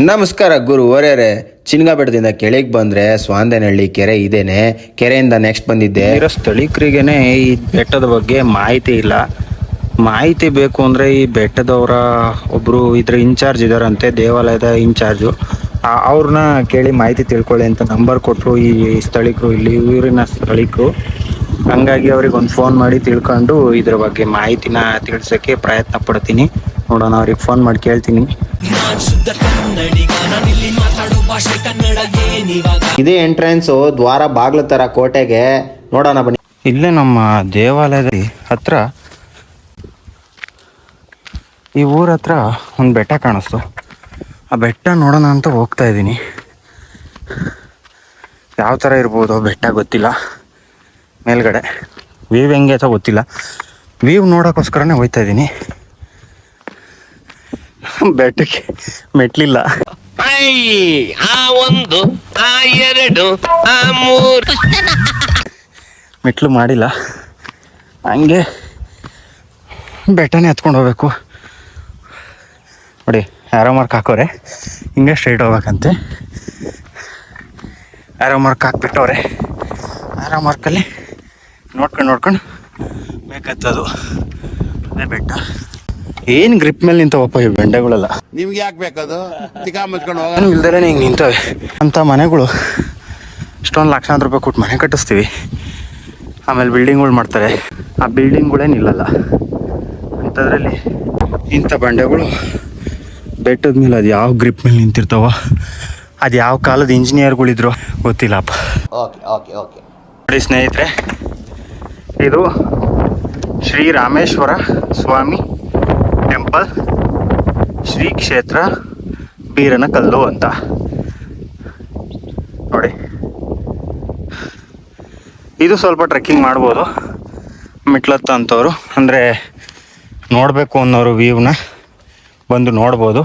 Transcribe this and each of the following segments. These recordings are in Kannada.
ನಮಸ್ಕಾರ ಗುರು ಹೊರೆಯರೆ. ಚಿನ್ಗಾಬೆಟ್ಟದಿಂದ ಕೆಳಗೆ ಬಂದರೆ ಸ್ವಾಂದನಹಳ್ಳಿ ಕೆರೆ ಇದೇನೆ. ಕೆರೆಯಿಂದ ನೆಕ್ಸ್ಟ್ ಬಂದಿದ್ದೆ. ಇರೋ ಸ್ಥಳೀಕರಿಗೇನೆ ಈ ಬೆಟ್ಟದ ಬಗ್ಗೆ ಮಾಹಿತಿ ಇಲ್ಲ. ಮಾಹಿತಿ ಬೇಕು ಅಂದರೆ ಈ ಬೆಟ್ಟದವರ ಒಬ್ಬರು ಇದ್ರ ಇನ್ಚಾರ್ಜ್ ಇದ್ದಾರಂತೆ, ದೇವಾಲಯದ ಇನ್ಚಾರ್ಜು. ಅವ್ರನ್ನ ಕೇಳಿ ಮಾಹಿತಿ ತಿಳ್ಕೊಳ್ಳಿ ಅಂತ ನಂಬರ್ ಕೊಟ್ಟರು ಈ ಸ್ಥಳೀಕರು, ಇಲ್ಲಿ ಊರಿನ ಸ್ಥಳೀಕರು. ಹಂಗಾಗಿ ಅವ್ರಿಗೆ ಒಂದು ಫೋನ್ ಮಾಡಿ ತಿಳ್ಕೊಂಡು ಇದ್ರ ಬಗ್ಗೆ ಮಾಹಿತಿನ ತಿಳಿಸೋಕ್ಕೆ ಪ್ರಯತ್ನ ಪಡ್ತೀನಿ. ನೋಡೋಣ, ಅವ್ರಿಗೆ ಫೋನ್ ಮಾಡಿ ಕೇಳ್ತೀನಿ. ಇದೇ ಎಂಟ್ರೆನ್ಸು, ದ್ವಾರ ಬಾಗ್ಲ ತರ ಕೋಟೆಗೆ. ನೋಡೋಣ ಬನ್ನಿ. ಇಲ್ಲೇ ನಮ್ಮ ದೇವಾಲಯದ ಹತ್ರ, ಈ ಊರ ಹತ್ರ ಒಂದು ಬೆಟ್ಟ ಕಾಣಿಸ್ತು. ಆ ಬೆಟ್ಟ ನೋಡೋಣ ಅಂತ ಹೋಗ್ತಾ ಇದ್ದೀನಿ. ಯಾವ ಥರ ಇರ್ಬೋದು ಬೆಟ್ಟ ಗೊತ್ತಿಲ್ಲ. ಮೇಲ್ಗಡೆ ವ್ಯೂ ಹೆಂಗೆ ಅಂತ ಗೊತ್ತಿಲ್ಲ. ವ್ಯೂ ನೋಡೋಕ್ಕೋಸ್ಕರನೇ ಹೋಗ್ತಾ ಇದ್ದೀನಿ. ಬೆಟ್ಟಕ್ಕೆ ಮೆಟ್ಲಿಲ್ಲ. ಮೆಟ್ಲು ಮಾಡಿಲ್ಲ, ಹಂಗೆ ಬೆಟ್ಟನೇ ಹತ್ಕೊಂಡು ಹೋಗ್ಬೇಕು. ನೋಡಿ, ಆರೋ ಮಾರ್ಕ್ ಹಾಕೋರೆ, ಹಿಂಗೆ ಸ್ಟ್ರೈಟ್ ಹೋಗ್ಬೇಕಂತೆ. Arrow mark ಹಾಕ್ಬಿಟ್ಟವ್ರೆ. ಆರೋ ಮಾರ್ಕಲ್ಲಿ ನೋಡ್ಕೊಂಡು ಬೇಕತ್ತದು. ಅದೇ ಬೆಟ್ಟ. ಏನು ಗ್ರಿಪ್ ಮೇಲೆ ನಿಂತವಪ್ಪ ಈ ಬೆಂಡೆಗಳೆಲ್ಲ. ನಿಮ್ಗೆ ಯಾಕೆ ಬೇಕದು? ನಾನು ಇಲ್ದಲೇ ಹಿಂಗೆ ನಿಂತವೆ ಅಂತ ಮನೆಗಳು. ಇಷ್ಟೊಂದು ಲಕ್ಷಾಂತರ ರೂಪಾಯಿ ಕೊಟ್ಟು ಮನೆ ಕಟ್ಟಿಸ್ತೀವಿ, ಆಮೇಲೆ ಬಿಲ್ಡಿಂಗ್ಗಳು ಮಾಡ್ತಾರೆ. ಆ ಬಿಲ್ಡಿಂಗ್ಗಳೇ ನಿಲ್ಲಲ್ಲ ಅಂಥದ್ರಲ್ಲಿ ಇಂಥ ಬಂಡೆಗಳು ಬೆಟ್ಟದ ಮೇಲೆ ಅದು ಯಾವ ಗ್ರಿಪ್ ಮೇಲೆ ನಿಂತಿರ್ತಾವ, ಅದು ಯಾವ ಕಾಲದ ಇಂಜಿನಿಯರ್ಗಳಿದ್ರು ಗೊತ್ತಿಲ್ಲಪ್ಪ. ನೋಡಿ ಸ್ನೇಹಿತರೆ, ಇದು ಶ್ರೀ ರಾಮೇಶ್ವರ ಸ್ವಾಮಿ ಟೆಂಪಲ್, ಶ್ರೀ ಕ್ಷೇತ್ರ ಬೀರನಕಲ್ಲು ಅಂತ. ನೋಡಿ, ಇದು ಸ್ವಲ್ಪ ಟ್ರೆಕ್ಕಿಂಗ್ ಮಾಡ್ಬೋದು. ಮೆಟ್ಲತ್ತ ಅಂತವರು, ಅಂದರೆ ನೋಡಬೇಕು ಅನ್ನೋರು ವ್ಯೂನ ಬಂದು ನೋಡ್ಬೋದು.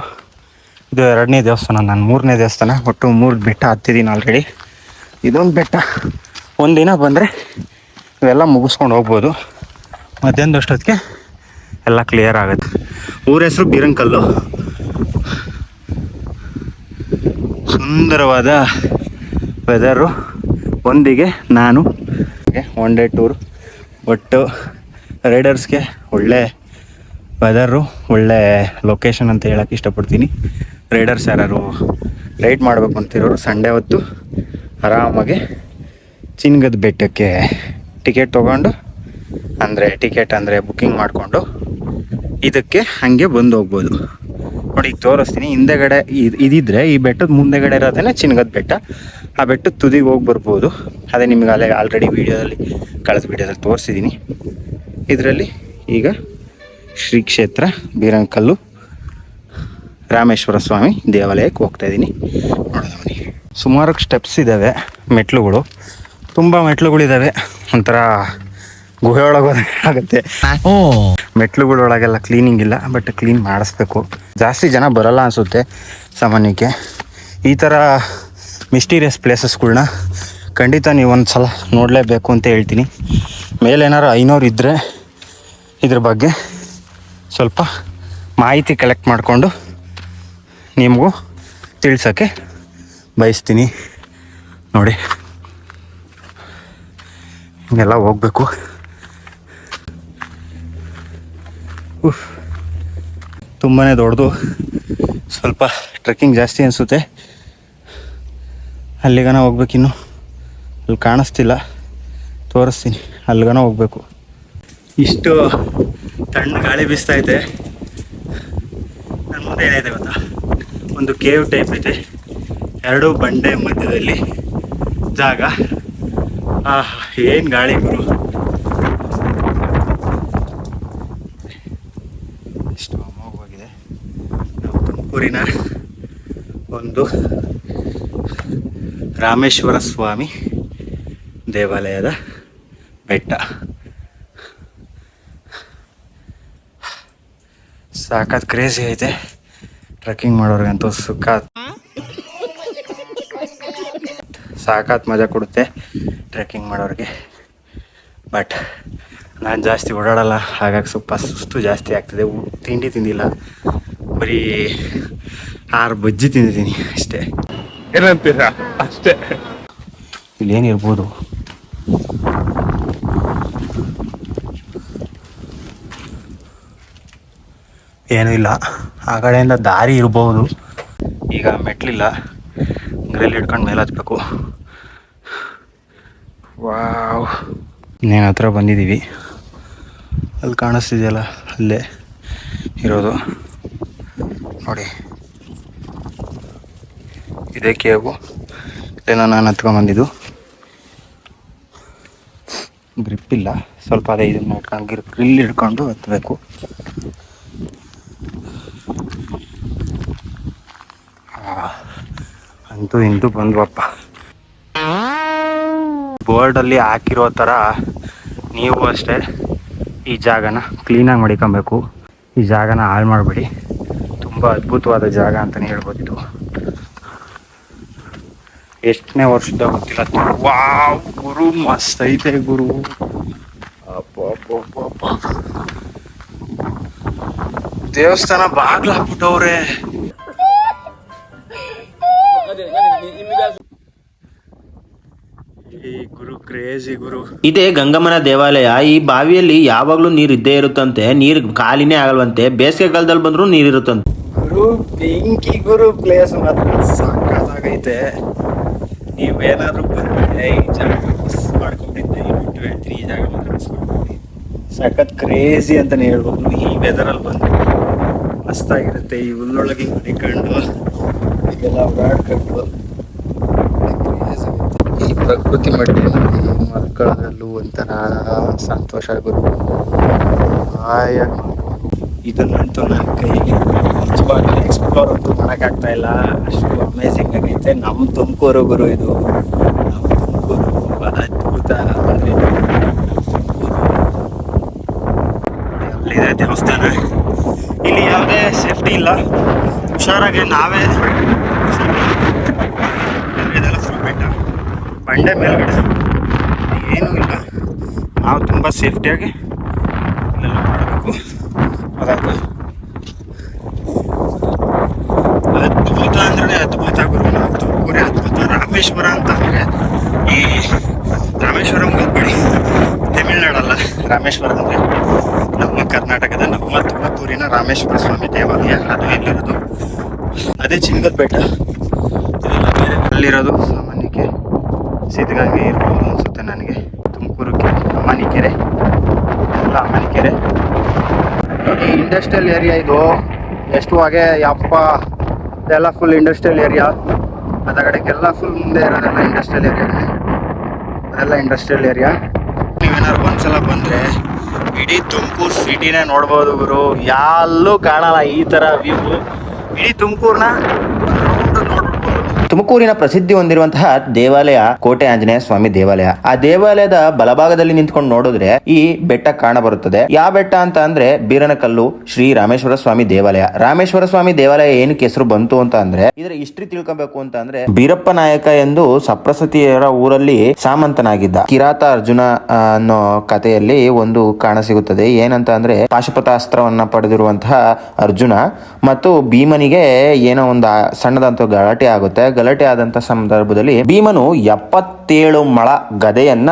ಇದು 2ನೇ ದೇವಸ್ಥಾನ, ನಾನು 3ನೇ ದೇವಸ್ಥಾನ. ಒಟ್ಟು 3 ಬೆಟ್ಟ ಹತ್ತಿದ್ದೀನಿ ಆಲ್ರೆಡಿ. ಇದೊಂದು ಬೆಟ್ಟ. ಒಂದಿನ ಬಂದರೆ ಇವೆಲ್ಲ ಮುಗಿಸ್ಕೊಂಡು ಹೋಗ್ಬೋದು. ಮಧ್ಯಾಹ್ನದಷ್ಟೊತ್ತಿಗೆ ಎಲ್ಲ ಕ್ಲಿಯರ್ ಆಗುತ್ತೆ. ಊರ ಹೆಸರು ಬೀರನಕಲ್ಲು. ಸುಂದರವಾದ ವೆದರು, ಒಂದಿಗೆ ನಾನು ಒನ್ ಡೇ ಟೂರ್. ಒಟ್ಟು ರೈಡರ್ಸ್ಗೆ ಒಳ್ಳೆ ವೆದರು, ಒಳ್ಳೆ ಲೊಕೇಶನ್ ಅಂತ ಹೇಳೋಕ್ಕೆ ಇಷ್ಟಪಡ್ತೀನಿ. ರೈಡರ್ಸ್ ಯಾರು ರೈಡ್ ಮಾಡಬೇಕು ಅಂತಿರೋರು ಸಂಡೇ ಹೊತ್ತು ಆರಾಮಾಗಿ ಚಿನ್ಗದ ಬೆಟ್ಟಕ್ಕೆ ಟಿಕೆಟ್ ತೊಗೊಂಡು, ಟಿಕೆಟ್ ಅಂದರೆ ಬುಕ್ಕಿಂಗ್ ಮಾಡಿಕೊಂಡು ಇದಕ್ಕೆ ಹಾಗೆ ಬಂದು ಹೋಗ್ಬೋದು. ನೋಡಿ, ಈಗ ತೋರಿಸ್ತೀನಿ. ಹಿಂದೆಗಡೆ ಇದಿದ್ರೆ ಈ ಬೆಟ್ಟದ ಮುಂದೆಗಡೆ ಇರೋದೇ ಚಿನ್ಗದ ಬೆಟ್ಟ. ಆ ಬೆಟ್ಟದ ತುದಿಗೆ ಹೋಗಿ ಬರ್ಬೋದು. ಅದೇ ನಿಮ್ಗೆ ಆಲ್ರೆಡಿ ಕಳೆದ ವೀಡಿಯೋದಲ್ಲಿ ತೋರಿಸಿದ್ದೀನಿ. ಇದರಲ್ಲಿ ಈಗ ಶ್ರೀ ಕ್ಷೇತ್ರ ಬೀರನಕಲ್ಲು ರಾಮೇಶ್ವರ ಸ್ವಾಮಿ ದೇವಾಲಯಕ್ಕೆ ಹೋಗ್ತಾ ಇದ್ದೀನಿ. ನೋಡೋಣ ಬನ್ನಿ. ಸುಮಾರು ಸ್ಟೆಪ್ಸ್ ಇದ್ದಾವೆ, ಮೆಟ್ಲುಗಳು, ತುಂಬ ಮೆಟ್ಲುಗಳಿದ್ದಾವೆ. ಒಂಥರ ಗುಹೆ ಒಳಗೆ ಆಗುತ್ತೆ. ಮೆಟ್ಲುಗಳೊಳಗೆಲ್ಲ ಕ್ಲೀನಿಂಗ್ ಇಲ್ಲ, ಬಟ್ ಕ್ಲೀನ್ ಮಾಡಿಸ್ಬೇಕು. ಜಾಸ್ತಿ ಜನ ಬರಲ್ಲ ಅನಿಸುತ್ತೆ ಸಾಮಾನ್ಯಕ್ಕೆ. ಈ ಥರ ಮಿಸ್ಟೀರಿಯಸ್ ಪ್ಲೇಸಸ್ಗಳ್ನ ಖಂಡಿತ ನೀವು ಒಂದು ಸಲ ನೋಡಲೇಬೇಕು ಅಂತ ಹೇಳ್ತೀನಿ. ಮೇಲೇನಾರು ಐನೋರು ಇದ್ದರೆ ಇದ್ರ ಬಗ್ಗೆ ಸ್ವಲ್ಪ ಮಾಹಿತಿ ಕಲೆಕ್ಟ್ ಮಾಡಿಕೊಂಡು ನಿಮಗೂ ತಿಳ್ಸೋಕ್ಕೆ ಬಯಸ್ತೀನಿ. ನೋಡಿ, ಹಿಂಗೆಲ್ಲ ಹೋಗ್ಬೇಕು. ತುಂಬಾ ದೊಡ್ಡದು, ಸ್ವಲ್ಪ ಟ್ರೆಕ್ಕಿಂಗ್ ಜಾಸ್ತಿ ಅನಿಸುತ್ತೆ. ಅಲ್ಲಿಗನ ಹೋಗ್ಬೇಕಿನ್ನು. ಅಲ್ಲಿ ಕಾಣಿಸ್ತಿಲ್ಲ, ತೋರಿಸ್ತೀನಿ. ಅಲ್ಲಿಗನ ಹೋಗ್ಬೇಕು. ಇಷ್ಟು ತಣ್ಣ ಗಾಳಿ ಬೀಸ್ತೈತೆ. ನನ್ನ ಮುಂದೆ ಏನೈತೆ ಗೊತ್ತಾ, ಒಂದು ಕೇವ್ ಟೈಪ್ ಐತೆ, 2 ಬಂಡೆ ಮಧ್ಯದಲ್ಲಿ ಜಾಗ. ಏನು ಗಾಳಿ ಗುರು! ಎಷ್ಟು ಅಮೋಘವಾಗಿದೆ. ನಾವು ತುಮಕೂರಿನ ಒಂದು ರಾಮೇಶ್ವರ ಸ್ವಾಮಿ ದೇವಾಲಯದ ಬೆಟ್ಟ. ಸಾಕಾತ್ ಕ್ರೇಜಿ ಐತೆ. ಟ್ರೆಕ್ಕಿಂಗ್ ಮಾಡೋರಿಗಂತೂ ಸಾಕಾತ್ ಮಜಾ ಕೊಡುತ್ತೆ ಟ್ರೆಕ್ಕಿಂಗ್ ಮಾಡೋರಿಗೆ. ಬಟ್ ನಾನು ಜಾಸ್ತಿ ಓಡಾಡಲ್ಲ, ಹಾಗಾಗಿ ಸ್ವಲ್ಪ ಸುಸ್ತು ಜಾಸ್ತಿ ಆಗ್ತದೆ. ತಿಂಡಿ ತಿಂದಿಲ್ಲ, ಬರೀ 6 ಬಜ್ಜಿ ತಿಂದಿದ್ದೀನಿ ಅಷ್ಟೇ. ಏನಂತೀರಾ ಅಷ್ಟೇ. ಇಲ್ಲೇನಿರ್ಬೋದು, ಏನೂ ಇಲ್ಲ. ಆ ಕಡೆಯಿಂದ ದಾರಿ ಇರ್ಬೋದು. ಈಗ ಮೆಟ್ಲಿಲ್ಲ, ಗ್ರಿಲ್ ಹಿಡ್ಕೊಂಡು ಮೇಲೆ ಹತ್ಬೇಕು. ವಾವ್, ಇನ್ನೇನು ಹತ್ರ ಬಂದಿದ್ದೀವಿ. ಅಲ್ಲಿ ಕಾಣಿಸ್ತಿದೆಯಲ್ಲ, ಅಲ್ಲೇ ಇರೋದು ನೋಡಿ, ಇದೇ ಕೇವು. ಇಲ್ಲೇನೋ ನಾನು ಹತ್ಕೊಂಡ್ಬಂದಿದ್ದು. ಗ್ರಿಪ್ ಇಲ್ಲ, ಸ್ವಲ್ಪ ಅದೇ ಇದನ್ನು ಇಟ್ಕೊಂಡು ಗ್ರಿಲ್ ಹಿಡ್ಕೊಂಡು ಹತ್ತಬೇಕು. ಅಂತೂ ಇಂತೂ ಬಂದ್ವಪ್ಪ. ಬೋರ್ಡಲ್ಲಿ ಹಾಕಿರೋ ಥರ ನೀವು ಅಷ್ಟೇ ಈ ಜಾಗನ ಕ್ಲೀನಾಗಿ ಮಡಿಕೊಬೇಕು. ಈ ಜಾಗನ ಹಾಳು ಮಾಡಬೇಡಿ. ತುಂಬ ಅದ್ಭುತವಾದ ಜಾಗ ಅಂತಲೇ ಹೇಳ್ಬೋದು ಇದು. ಎಷ್ಟನೇ ವರ್ಷದ ಗೊತ್ತಿಲ್ಲ. ವಾವ್ ಗುರು, ಮಸ್ತ್ ಐತೆ ಗುರು. ಅಪ್ಪ ದೇವಸ್ಥಾನ ಬಾಗ್ಲು ಹಾಕ್ಬಿಟ್ಟವ್ರೆ. ಈ ಗುರು ಕ್ರೇಜಿ ಗುರು. ಇದೇ ಗಂಗಮ್ಮನ ದೇವಾಲಯ. ಈ ಬಾವಿಯಲ್ಲಿ ಯಾವಾಗ್ಲೂ ನೀರು ಇದ್ದೇ ಇರುತ್ತಂತೆ. ನೀರು ಖಾಲಿನೇ ಆಗಲ್ವಂತೆ. ಬೇಸಿಗೆ ಕಾಲದಲ್ಲಿ ಬಂದ್ರು ನೀರಿರುತ್ತಂತೆ. ಗುರು ಬೆಂಕಿ ಗುರು, ಪ್ಲೇಸ್ ಮಾತ್ರ ಸಾಕಾಗೈತೆ. ನೀವೇನಾದ್ರೂ ಬಂದ್ರೆ ಈ ಜಾಗ ಮಿಸ್ ಮಾಡ್ಕೊಂಡಿದ್ದೆ ಬಿಟ್ಟು ಹೇಳ್ತೀನಿ. ಈ ಜಾಗ ಮಾತ್ರ ಮಿಸ್ ಮಾಡ್ಕೊಂಡು ಸಖತ್ ಕ್ರೇಜಿ ಅಂತಾನೆ ಹೇಳ್ಬೋದು. ಈ ವೆದರಲ್ಲಿ ಬಂದು ಮಸ್ತಾಗಿರುತ್ತೆ. ಈ ಹುಲ್ಲೊಳಗೆ ಮಡಿಕೊಂಡು ಇದೆಲ್ಲ ಓಡಾಡ್ಕೊಂಡು ಈ ಪ್ರಕೃತಿ ಮಧ್ಯೆ ಮಲ್ಕೊಳ್ಳೋದ್ರಲ್ಲೂ ಒಂಥರ ಸಂತೋಷ ಆಗುತ್ತೆ. ಇದನ್ನಂತೂ ನನ್ನ ಕೈಯಲ್ಲಿ ನಿಜವಾಗ್ಲೂ ಎಕ್ಸ್ಪ್ಲೋರ್ ಅಂತೂ ಮಾಡೋಕ್ಕಾಗ್ತಾ ಇಲ್ಲ. ಅಷ್ಟು ಅಮೇಝಿಂಗ್ ಆಗೈತೆ. ನಮ್ಮ ತುಮಕೂರು ಗುರು ಇದು. ನಮ್ಮ ತುಮಕೂರು ಅದ್ಭುತ. ಅಂದರೆ ಅಲ್ಲಿದೆ ದೇವಸ್ಥಾನ. ಇಲ್ಲಿ ಯಾವುದೇ ಸೇಫ್ಟಿ ಇಲ್ಲ. ಹುಷಾರಾಗಿ ನಾವೇ ಇದೆಲ್ಲ ಫುಲ್ ಬೆಟ್ಟ, ಬಂಡೆ ಮೇಲ್ಗಡೆ ಏನೂ ಇಲ್ಲ. ನಾವು ತುಂಬ ಸೇಫ್ಟಿಯಾಗಿ ಇಲ್ಲೆಲ್ಲ ಮಾಡಬೇಕು. ಅದಾದ ಅದ್ಭುತ ಅಂದ್ರೆ ಅದ್ಭುತ ಗುರು. ನಾವು ತುಮಕೂರೇ ಅದ್ಭುತ. ರಾಮೇಶ್ವರ ಅಂತ ಅಂದರೆ ಈ ರಾಮೇಶ್ವರಂ ಹೋಗ್ಬೇಡಿ, ತಮಿಳ್ನಾಡಲ್ಲ ರಾಮೇಶ್ವರ ಅಂದರೆ ನಮ್ಮ ಕರ್ನಾಟಕದ ನಮ್ಮ ತುಮಕೂರಿನ ರಾಮೇಶ್ವರ ಸ್ವಾಮಿ ದೇವಾಲಯ. ಅದು ಎಲ್ಲಿರೋದು ಅದೇ ಚಿನ್ನದ ಬೆಟ್ಟ. ಇದೆಲ್ಲ ಬೇರೆ ಅಲ್ಲಿರೋದು ಸಾಮಾನ್ಯಕ್ಕೆ ಸಿದ್ಧಗಂಗೆ ಇರ್ಬೋದು ಅನಿಸುತ್ತೆ ನನಗೆ. ತುಮಕೂರು ಕೆರೆ, ಅಮಾನಿಕೆರೆ ಎಲ್ಲ ಅಮಾನಿಕೆರೆ. ನೋಡಿ ಇಂಡಸ್ಟ್ರಿಯಲ್ ಏರಿಯಾ ಇದು. ಎಷ್ಟು ಹಾಗೆ ಯಪ್ಪ, ಇದೆಲ್ಲ ಫುಲ್ ಇಂಡಸ್ಟ್ರಿಯಲ್ ಏರಿಯಾ. ಅದ ಕಡೆಗೆಲ್ಲ ಫುಲ್ ಮುಂದೆ ಇರೋದೆಲ್ಲ ಇಂಡಸ್ಟ್ರಿಯಲ್ ಏರಿಯಾನೇ. ಅದೆಲ್ಲ ಇಂಡಸ್ಟ್ರಿಯಲ್ ಏರಿಯಾ. ನೀವೇನಾದ್ರು ಒಂದ್ಸಲ ಬಂದರೆ ಇಡೀ ತುಮಕೂರು ಸಿಟಿನೇ ನೋಡ್ಬೋದು ಗುರು. ಎಲ್ಲೂ ಕಾಣಲ್ಲ ಈ ಥರ ವ್ಯೂ. ಇಡೀ ತುಮಕೂರನ್ನ ನೋಡ್ಬೋದು. ತುಮಕೂರಿನ ಪ್ರಸಿದ್ಧಿ ಹೊಂದಿರುವಂತಹ ದೇವಾಲಯ ಕೋಟೆ ಆಂಜನೇಯ ಸ್ವಾಮಿ ದೇವಾಲಯ. ಆ ದೇವಾಲಯದ ಬಲಭಾಗದಲ್ಲಿ ನಿಂತ್ಕೊಂಡು ನೋಡಿದ್ರೆ ಈ ಬೆಟ್ಟ ಕಾಣಬರುತ್ತದೆ. ಯಾವ ಬೆಟ್ಟ ಅಂತ ಅಂದ್ರೆ ಬೀರನಕಲ್ಲು ಶ್ರೀ ರಾಮೇಶ್ವರ ಸ್ವಾಮಿ ದೇವಾಲಯ. ರಾಮೇಶ್ವರ ಸ್ವಾಮಿ ದೇವಾಲಯ ಏನಕ್ಕೆ ಹೆಸರು ಬಂತು ಅಂತ ಅಂದ್ರೆ ಇದರ ಹಿಸ್ಟ್ರಿ ತಿಳ್ಕೊಬೇಕು ಅಂತ ಅಂದ್ರೆ ಬೀರಪ್ಪ ನಾಯಕ ಎಂದು ಸಪ್ರಸತಿಯರ ಊರಲ್ಲಿ ಸಾಮಂತನಾಗಿದ್ದ. ಕಿರಾತ ಅರ್ಜುನ ಅನ್ನೋ ಕಥೆಯಲ್ಲಿ ಒಂದು ಕಾಣ ಸಿಗುತ್ತದೆ. ಏನಂತ ಅಂದ್ರೆ ಪಾಶುಪತಾಸ್ತ್ರವನ್ನ ಪಡೆದಿರುವಂತಹ ಅರ್ಜುನ ಮತ್ತು ಭೀಮನಿಗೆ ಏನೋ ಒಂದು ಸಣ್ಣದಂತ ಗಲಾಟೆ ಆಗುತ್ತೆ. ಗಲಾಟೆ ಆದಂತ ಸಂದರ್ಭದಲ್ಲಿ ಭೀಮನು 77 ಮೊಳ ಗದೆಯನ್ನ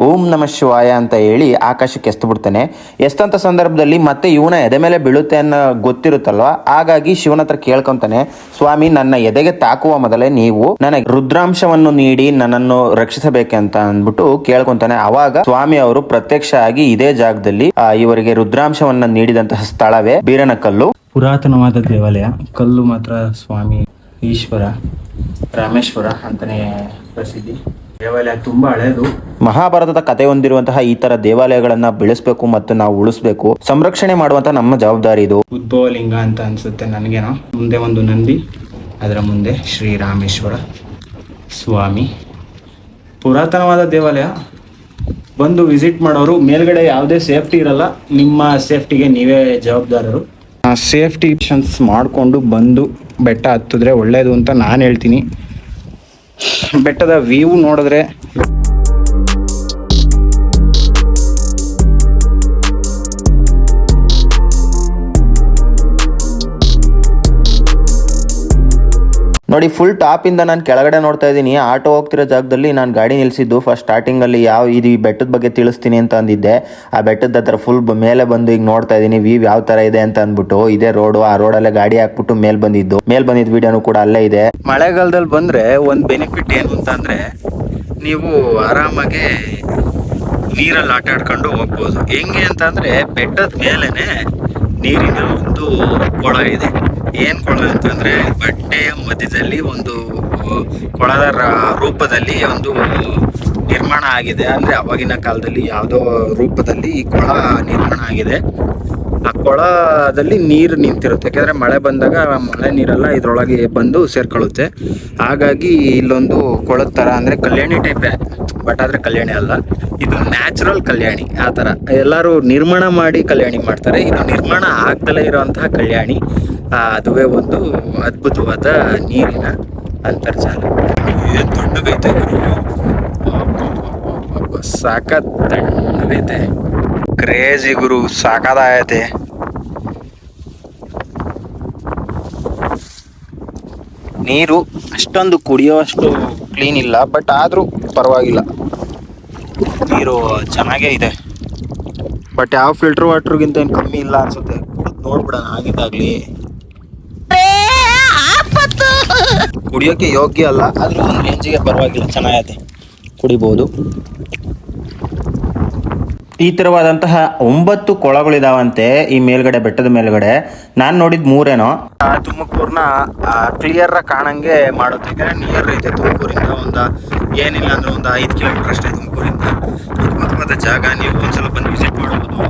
ಓಂ ನಮಃ ಶಿವಾಯ ಅಂತ ಹೇಳಿ ಆಕಾಶಕ್ಕೆ ಎಸ್ತು ಬಿಡ್ತಾನೆ. ಎಸ್ತಂತ ಸಂದರ್ಭದಲ್ಲಿ ಮತ್ತೆ ಇವನ ಎದೆ ಮೇಲೆ ಬೀಳುತ್ತೆ ಅನ್ನೋ ಗೊತ್ತಿರುತ್ತಲ್ವಾ. ಹಾಗಾಗಿ ಶಿವನ ಹತ್ರ ಕೇಳ್ಕೊಂತಾನೆ, ಸ್ವಾಮಿ ನನ್ನ ಎದೆಗೆ ತಾಕುವ ಮೊದಲೇ ನೀವು ನನಗೆ ರುದ್ರಾಂಶವನ್ನು ನೀಡಿ ನನ್ನನ್ನು ರಕ್ಷಿಸಬೇಕಂತ ಅಂದ್ಬಿಟ್ಟು ಕೇಳ್ಕೊಂತಾನೆ. ಅವಾಗ ಸ್ವಾಮಿ ಅವರು ಪ್ರತ್ಯಕ್ಷ ಆಗಿ ಇದೇ ಜಾಗದಲ್ಲಿ ಇವರಿಗೆ ರುದ್ರಾಂಶವನ್ನ ನೀಡಿದಂತಹ ಸ್ಥಳವೇ ಬೀರನಕಲ್ಲು. ಪುರಾತನವಾದ ದೇವಾಲಯ. ಕಲ್ಲು ಮಾತ್ರ ಸ್ವಾಮಿ ಈಶ್ವರ ರಾಮೇಶ್ವರ ಅಂತಾನೆ ಪ್ರಸಿದ್ಧಿ. ದೇವಾಲಯ ತುಂಬಾ ಹಳೆಯದು. ಮಹಾಭಾರತದ ಕಥೆ ಹೊಂದಿರುವಂತಹ ಈ ತರ ದೇವಾಲಯಗಳನ್ನ ಬೆಳೆಸಬೇಕು ಮತ್ತು ನಾವು ಉಳಿಸಬೇಕು, ಸಂರಕ್ಷಣೆ ಮಾಡುವಂತ ನಮ್ಮ ಜವಾಬ್ದಾರಿ ಇದು. ಉದ್ಭವಲಿಂಗ ಅಂತ ಅನ್ಸುತ್ತೆ ನನಗೇನೋ. ಮುಂದೆ ಒಂದು ನಂದಿ, ಅದರ ಮುಂದೆ ಶ್ರೀ ರಾಮೇಶ್ವರ ಸ್ವಾಮಿ. ಪುರಾತನವಾದ ದೇವಾಲಯ. ಬಂದು ವಿಸಿಟ್ ಮಾಡೋರು ಮೇಲ್ಗಡೆ ಯಾವುದೇ ಸೇಫ್ಟಿ ಇರಲ್ಲ. ನಿಮ್ಮ ಸೇಫ್ಟಿಗೆ ನೀವೇ ಜವಾಬ್ದಾರರು. ಸೇಫ್ಟಿ ಕ್ಷನ್ಸ್ ಮಾಡಿಕೊಂಡು ಬಂದು ಬೆಟ್ಟ ಹತ್ತಿದ್ರೆ ಒಳ್ಳೆಯದು ಅಂತ ನಾನು ಹೇಳ್ತೀನಿ. ಬೆಟ್ಟದ ವ್ಯೂ ನೋಡಿದ್ರೆ ನೋಡಿ ಫುಲ್ ಟಾಪ್ ಇಂದ ನಾನು ಕೆಳಗಡೆ ನೋಡ್ತಾ ಇದ್ದೀನಿ. ಆಟೋ ಹೋಗ್ತಿರೋ ಜಾಗದಲ್ಲಿ ನಾನು ಗಾಡಿ ನಿಲ್ಸಿದ್ದು ಫಸ್ಟ್ ಸ್ಟಾರ್ಟಿಂಗ್ ಅಲ್ಲಿ ಇದು ಈ ಬೆಟ್ಟದ ಬಗ್ಗೆ ತಿಳಿಸ್ತೀನಿ ಅಂತ ಅಂದಿದ್ದೆ. ಆ ಬೆಟ್ಟದ ಹತ್ರ ಫುಲ್ ಮೇಲೆ ಬಂದು ಈಗ ನೋಡ್ತಾ ಇದ್ದೀನಿ ವ್ಯೂ ಯಾವ ತರ ಇದೆ ಅಂತ ಅಂದ್ಬಿಟ್ಟು. ಇದೇ ರೋಡು, ಆ ರೋಡಲ್ಲೇ ಗಾಡಿ ಹಾಕ್ಬಿಟ್ಟು ಮೇಲ್ ಬಂದಿದ್ದು ವಿಡಿಯೋನು ಕೂಡ ಅಲ್ಲೇ ಇದೆ. ಮಳೆಗಾಲದಲ್ಲಿ ಬಂದ್ರೆ ಒಂದು ಬೆನಿಫಿಟ್ ಏನು ಅಂತ ಅಂದ್ರೆ ನೀವು ಆರಾಮಾಗಿ ನೀರಲ್ಲಿ ಆಟ ಆಡ್ಕೊಂಡು ಹೋಗ್ಬೋದು. ಹೆಂಗೆ ಅಂತಂದ್ರೆ ಬೆಟ್ಟದ ಮೇಲೇನೆ ನೀರಿನ ಒಂದು ಕೊಳ ಇದೆ. ಏನು ಕೊಳ ಅಂತಂದ್ರೆ ಬಟ್ಟೆಯ ಮಧ್ಯದಲ್ಲಿ ಒಂದು ಕೊಳದ ರೂಪದಲ್ಲಿ ಒಂದು ನಿರ್ಮಾಣ ಆಗಿದೆ. ಅಂದ್ರೆ ಅವಾಗಿನ ಕಾಲದಲ್ಲಿ ಯಾವುದೋ ರೂಪದಲ್ಲಿ ಈ ಕೊಳ ನಿರ್ಮಾಣ ಆಗಿದೆ. ಆ ಕೊಳದಲ್ಲಿ ನೀರು ನಿಂತಿರುತ್ತೆ. ಯಾಕೆಂದ್ರೆ ಮಳೆ ಬಂದಾಗ ಮಳೆ ನೀರೆಲ್ಲ ಇದ್ರೊಳಗೆ ಬಂದು ಸೇರ್ಕೊಳ್ಳುತ್ತೆ. ಹಾಗಾಗಿ ಇಲ್ಲೊಂದು ಕೊಳದ ಥರ ಅಂದರೆ ಕಲ್ಯಾಣಿ ಟೈಪೇ, ಬಟ್ ಆದರೆ ಕಲ್ಯಾಣಿ ಅಲ್ಲ, ಇದು ನ್ಯಾಚುರಲ್ ಕಲ್ಯಾಣಿ. ಆ ಥರ ಎಲ್ಲರೂ ನಿರ್ಮಾಣ ಮಾಡಿ ಕಲ್ಯಾಣಿ ಮಾಡ್ತಾರೆ. ಇದು ನಿರ್ಮಾಣ ಆಗ್ದಲೇ ಇರೋವಂತಹ ಕಲ್ಯಾಣಿ. ಅದುವೇ ಒಂದು ಅದ್ಭುತವಾದ ನೀರಿನ ಅಂತರ್ಜಾಲ. ಏನು ತಣ್ಣಗೈತೆ, ಸಾಕತ್ ತಣ್ಣಗೈತೆ, ಕ್ರೇಜಿ ಗುರು, ಸಾಕಾದೈತೆ. ನೀರು ಅಷ್ಟೊಂದು ಕುಡಿಯೋಷ್ಟು ಕ್ಲೀನ್ ಇಲ್ಲ, ಬಟ್ ಆದರೂ ಪರವಾಗಿಲ್ಲ, ನೀರು ಚೆನ್ನಾಗೇ ಇದೆ. ಬಟ್ ಯಾವ ಫಿಲ್ಟರ್ ವಾಟರ್ಗಿಂತ ಏನು ಕಮ್ಮಿ ಇಲ್ಲ ಅನ್ಸುತ್ತೆ. ಕುಡಿದು ನೋಡ್ಬಿಡೋಣ ಆಗಿದ್ದಾಗಲಿ. ಕುಡಿಯೋಕ್ಕೆ ಯೋಗ್ಯ ಅಲ್ಲ, ಆದರೂ ಒಂದು ರೇಂಜಿಗೆ ಪರವಾಗಿಲ್ಲ, ಚೆನ್ನಾಗೈತೆ, ಕುಡಿಬೋದು. ಈ ಥರವಾದಂತಹ 9 ಕೊಳಗಳಿದಾವಂತೆ ಈ ಮೇಲ್ಗಡೆ, ಬೆಟ್ಟದ ಮೇಲ್ಗಡೆ. ನಾನು ನೋಡಿದ್ 3 ತುಮಕೂರ್ನ ಕ್ಲಿಯರ್ ಕಾಣಂಗೆ ಮಾಡುತ್ತೆ. ಯಾಕಂದ್ರೆ ನಿಯರ್ ಐತೆ ತುಮಕೂರಿಂದ, ಏನಿಲ್ಲ ಅಂದ್ರೆ ಒಂದು 5 ಕಿಲೋಮೀಟರ್ ಅಷ್ಟೇ ತುಮಕೂರಿಂದ. ಅದ್ಭುತವಾದ ಜಾಗ, ನೀವು ಒಂದ್ಸಲ ಬಂದು ವಿಸಿಟ್ ಮಾಡ್ಬೋದು.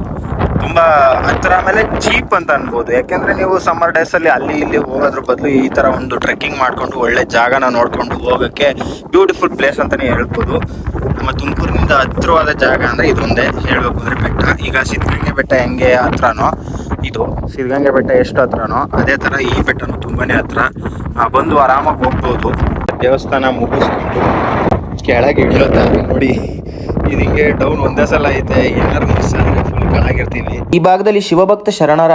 ತುಂಬ ಹತ್ರ, ಆಮೇಲೆ ಚೀಪ್ ಅಂತ ಅನ್ಬೋದು. ಯಾಕೆಂದರೆ ನೀವು ಸಮ್ಮರ್ ಡೇಸಲ್ಲಿ ಅಲ್ಲಿ ಇಲ್ಲಿ ಹೋಗೋದ್ರ ಬದಲು ಈ ಥರ ಒಂದು ಟ್ರೆಕ್ಕಿಂಗ್ ಮಾಡಿಕೊಂಡು ಒಳ್ಳೆ ಜಾಗನ ನೋಡಿಕೊಂಡು ಹೋಗೋಕ್ಕೆ ಬ್ಯೂಟಿಫುಲ್ ಪ್ಲೇಸ್ ಅಂತಲೇ ಹೇಳ್ಬೋದು. ನಮ್ಮ ತುಮಕೂರಿನಿಂದ ಹತ್ತಿರವಾದ ಜಾಗ ಅಂದರೆ ಇದೊಂದೇ ಹೇಳಬೇಕು ಅಂದರೆ ಬೆಟ್ಟ. ಈಗ ಸಿದ್ಧಗಂಗೆ ಬೆಟ್ಟ ಹೆಂಗೆ ಹತ್ರನೋ, ಇದು ಸಿದ್ಧಗಂಗೆ ಬೆಟ್ಟ ಎಷ್ಟು ಹತ್ರನೋ ಅದೇ ಥರ ಈ ಬೆಟ್ಟನೂ ತುಂಬಾ ಹತ್ರ. ಬಂದು ಆರಾಮಾಗಿ ಹೋಗ್ಬೋದು. ದೇವಸ್ಥಾನ ಮುಗಿಸ್ಕೊಂಡು ಕೆಳಗೆ ಇಳಿಯುತ್ತೆ ನೋಡಿ. ಇದು ಹಿಂಗೆ ಡೌನ್ ಒಂದೇ ಸಲ ಐತೆ, ಏನಾರು ಮಿಸ್ ಆದರೆ ಫುಲ್ ಕೆಳಗಿರ್ತೀನಿ. ಈ ಭಾಗದಲ್ಲಿ ಶಿವಭಕ್ತ ಶರಣರ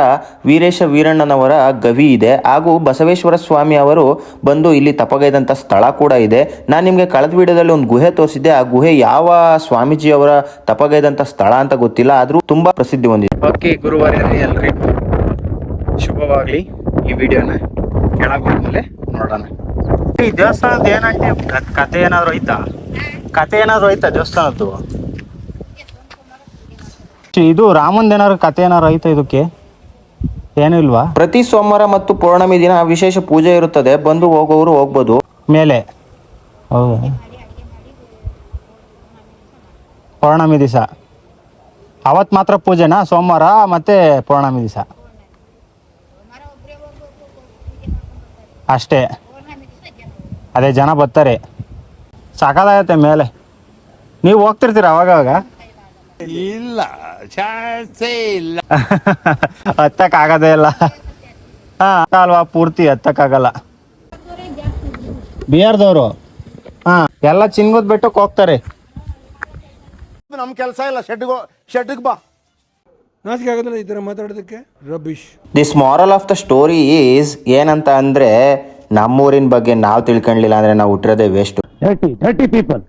ವೀರೇಶ ವೀರಣ್ಣನವರ ಗವಿ ಇದೆ, ಹಾಗೂ ಬಸವೇಶ್ವರ ಸ್ವಾಮಿ ಅವರು ಬಂದು ಇಲ್ಲಿ ತಪಗೈದಂಥ ಸ್ಥಳ ಕೂಡ ಇದೆ. ನಾನು ನಿಮಗೆ ಕಳೆದ ವಿಡಿಯೋದಲ್ಲಿ ಒಂದು ಗುಹೆ ತೋರಿಸಿದ್ದೆ. ಆ ಗುಹೆ ಯಾವ ಸ್ವಾಮೀಜಿಯವರ ತಪಗೈದಂಥ ಸ್ಥಳ ಅಂತ ಗೊತ್ತಿಲ್ಲ, ಆದರೂ ತುಂಬಾ ಪ್ರಸಿದ್ಧಿ ಹೊಂದಿದೆ. ಓಕೆ ಗುರುವಾರ ಎಲ್ರಿಗೂ ಶುಭವಾಗಲಿ. ಈ ವಿಡಿಯೋನ ಕೆಳಗೆ ಹೋದ್ಮೇಲೆ ನೋಡೋಣ. ಈ ದೇವಸ್ಥಾನದ ಏನಂటే ಕತೆ ಏನಾದರೂ ಐತಾ ದೇವಸ್ಥಾನದ್ದು? ಇದು ರಾಮಂದ ಏನಾದ್ರು ಕತೆ ಏನಾದ್ರು ಐತಾ ಇದಕ್ಕೆ? ಏನೂ ಇಲ್ವಾ? ಪ್ರತಿ ಸೋಮವಾರ ಮತ್ತು ಪೌರ್ಣಮಿ ದಿನ ವಿಶೇಷ ಪೂಜೆ ಇರುತ್ತದೆ. ಬಂದು ಹೋಗೋರು ಹೋಗ್ಬೋದು ಮೇಲೆ. ಹೌದಾ? ಪೌರ್ಣಮಿ ದಿವಸ ಅವತ್ತು ಮಾತ್ರ ಪೂಜೆನಾ? ಸೋಮವಾರ ಮತ್ತೆ ಪೌರ್ಣಮಿ ದಿವಸ ಅಷ್ಟೇ? ಅದೇ ಜನ ಬರ್ತಾರೆ, ಸಾಕಾಗತ್ತೆ ಮೇಲೆ. ನೀವು ಹೋಗ್ತಿರ್ತೀರ ಅವಾಗವಾಗ? ಇಲ್ಲ, ಚಾನ್ಸೇ ಇಲ್ಲ. ಹತ್ತಕ್ಕಾಗದೇ ಇಲ್ಲ. ಅಲ್ವಾ, ಪೂರ್ತಿ ಹತ್ತಕ್ಕಾಗಲ್ಲ. ಬಿಹಾರದವರು ಎಲ್ಲ ಚಿನ್ಗದ್ ಬೆಟ್ಟಕ್ಕೆ ಹೋಗ್ತಾರೆ. ನಮ್ ಕೆಲಸ ಇಲ್ಲ, ಶೆಡ್ಗೆ ಬಾ. ನಾಚಿಕೆ ಆಗೋದಿಲ್ಲ ಈ ಥರ ಮಾತಾಡೋದಕ್ಕೆ. Rubbish. This moral of the story is ಏನಂತ ಅಂದ್ರೆ, ನಮ್ಮೂರಿನ ಬಗ್ಗೆ ನಾವು ತಿಳ್ಕೊಳ್ಳಿಲ್ಲ ಅಂದ್ರೆ ನಾವು ಹುಟ್ಟಿರೋದೇ ವೇಸ್ಟ್. 30 people.